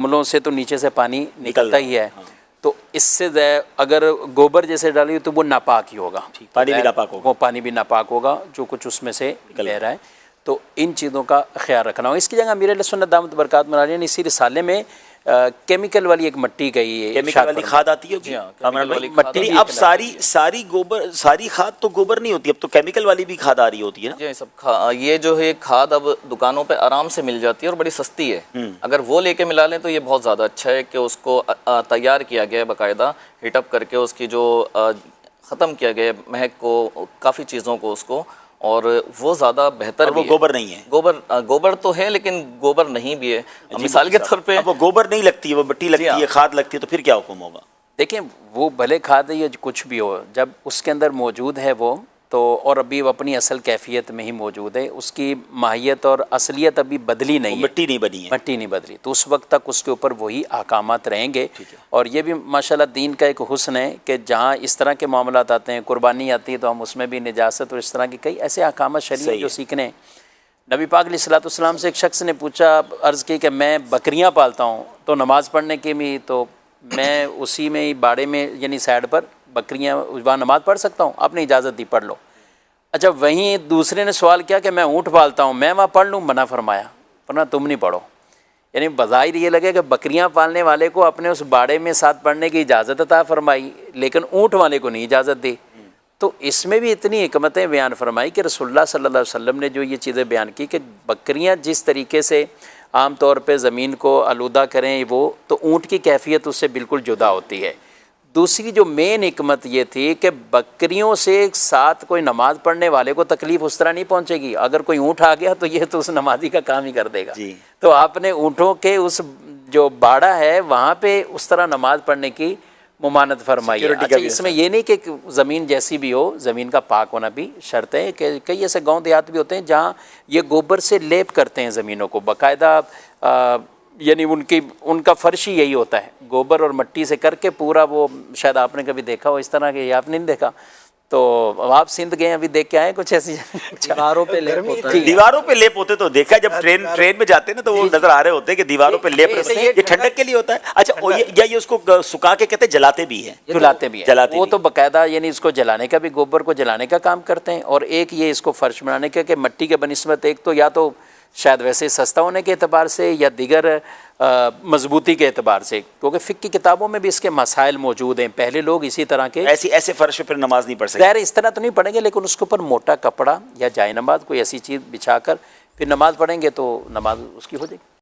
عملوں سے تو نیچے سے پانی نکلتا ہی ہے، تو اس سے اگر گوبر جیسے ڈالی تو وہ ناپاک ہی ہوگا، پانی بھی ناپاک ہوگا، وہ پانی بھی ناپاک ہوگا جو کچھ اس میں سے بہ رہا ہے۔ تو ان چیزوں کا خیال رکھنا ہو۔ اس کی جگہ امیر اہل سنت دامت برکات مناریہ نے اسی رسالے میں کیمیکل والی ایک مٹی گئی ہے، کیمیکل والی کھاد آتی ہے مٹی۔ اب ساری گوبر، ساری کھاد تو گوبر نہیں ہوتی، اب تو کیمیکل والی بھی کھاد آ رہی ہوتی ہے نا؟ جی سب یہ جو ہے کھاد اب دکانوں پہ آرام سے مل جاتی ہے اور بڑی سستی ہے، اگر وہ لے کے ملا لیں تو یہ بہت زیادہ اچھا ہے کہ اس کو تیار کیا گیا ہے باقاعدہ، ہیٹ اپ کر کے اس کی جو ختم کیا گیا ہے مہک کو، کافی چیزوں کو اس کو، اور وہ زیادہ بہتر بھی ہے۔ وہ گوبر نہیں ہے، گوبر تو ہے لیکن گوبر نہیں بھی ہے۔ مثال کے طور پہ اب وہ گوبر نہیں لگتی ہے، وہ مٹی لگتی ہے، کھاد لگتی ہے، تو پھر کیا حکم ہوگا؟ دیکھیں وہ بھلے کھاد ہے یا کچھ بھی ہو، جب اس کے اندر موجود ہے وہ تو، اور ابھی وہ اپنی اصل کیفیت میں ہی موجود ہے، اس کی ماہیت اور اصلیت ابھی بدلی نہیں ہے، مٹی نہیں بنی ہے، مٹی نہیں بدلی، تو اس وقت تک اس کے اوپر وہی احکامات رہیں گے۔ اور یہ بھی ماشاءاللہ دین کا ایک حسن ہے کہ جہاں اس طرح کے معاملات آتے ہیں، قربانی آتی ہے تو ہم اس میں بھی نجاست اور اس طرح کی کئی ایسے احکامات شرعی جو سیکھنے ہیں۔ نبی پاک علیہ الصلوۃ والسلام سے ایک شخص نے پوچھا، عرض کی کہ میں بکریاں پالتا ہوں تو نماز پڑھنے کے بھی تو میں اسی میں ہی باڑے میں یعنی سائڈ پر بکریاں وہاں نماز پڑھ سکتا ہوں؟ آپ نے اجازت دی، پڑھ لو۔ اچھا وہیں دوسرے نے سوال کیا کہ میں اونٹ پالتا ہوں، میں وہاں پڑھ لوں؟ منع فرمایا، ورنہ تم نہیں پڑھو۔ یعنی بظاہر یہ لگے کہ بکریاں پالنے والے کو اپنے اس باڑے میں ساتھ پڑھنے کی اجازت عطا فرمائی لیکن اونٹ والے کو نہیں اجازت دی۔ تو اس میں بھی اتنی حکمتیں بیان فرمائی کہ رسول اللہ صلی اللہ علیہ وسلم نے جو یہ چیزیں بیان کی کہ بکریاں جس طریقے سے عام طور پہ زمین کو آلودہ کریں وہ، تو اونٹ کی کیفیت اس سے بالکل جدا ہوتی ہے۔ دوسری جو مین حکمت یہ تھی کہ بکریوں سے ساتھ کوئی نماز پڑھنے والے کو تکلیف اس طرح نہیں پہنچے گی، اگر کوئی اونٹ آ گیا تو یہ تو اس نمازی کا کام ہی کر دے گا۔ تو آپ نے اونٹوں کے اس جو باڑہ ہے وہاں پہ اس طرح نماز پڑھنے کی ممانعت فرمائی ہے۔ اچھا اس میں یہ نہیں کہ زمین جیسی بھی ہو، زمین کا پاک ہونا بھی شرط ہے، کہ کئی ایسے گاؤں دیہات بھی ہوتے ہیں جہاں یہ گوبر سے لیپ کرتے ہیں زمینوں کو باقاعدہ، یعنی ان کا فرش ہی یہی ہوتا ہے، گوبر اور مٹی سے کر کے پورا، وہ شاید آپ نے کبھی دیکھا ہو اس طرح کے، یا آپ نے نہیں دیکھا تو آپ سندھ گئے ابھی دیکھ کے آئے کچھ ایسی دیواروں پہ لیپ ہوتا ہے، دیواروں پہ لیپ ہوتے تو دیکھا، جب ٹرین میں جاتے ہیں نا تو وہ نظر آ رہے ہوتے ہیں کہ دیواروں پہ لیپ، یہ ٹھنڈک کے لیے ہوتا ہے۔ اچھا یا یہ اس کو سکھا کے کہتے ہیں جلاتے بھی ہیں؟ جلاتے بھی ہیں، وہ تو باقاعدہ یعنی اس کو جلانے کا بھی، گوبر کو جلانے کا کام کرتے ہیں، اور ایک یہ اس کو فرش بنانے کا کہ مٹی کے بنسبت ایک تو یا تو شاید ویسے سستا ہونے کے اعتبار سے یا دیگر مضبوطی کے اعتبار سے، کیونکہ فقہ کی کتابوں میں بھی اس کے مسائل موجود ہیں، پہلے لوگ اسی طرح کے ایسے فرش پہ نماز نہیں پڑھ سکتے، ظاہر اس طرح تو نہیں پڑھیں گے لیکن اس کے اوپر موٹا کپڑا یا جائے نماز کوئی ایسی چیز بچھا کر پھر نماز پڑھیں گے تو نماز اس کی ہو جائے گی۔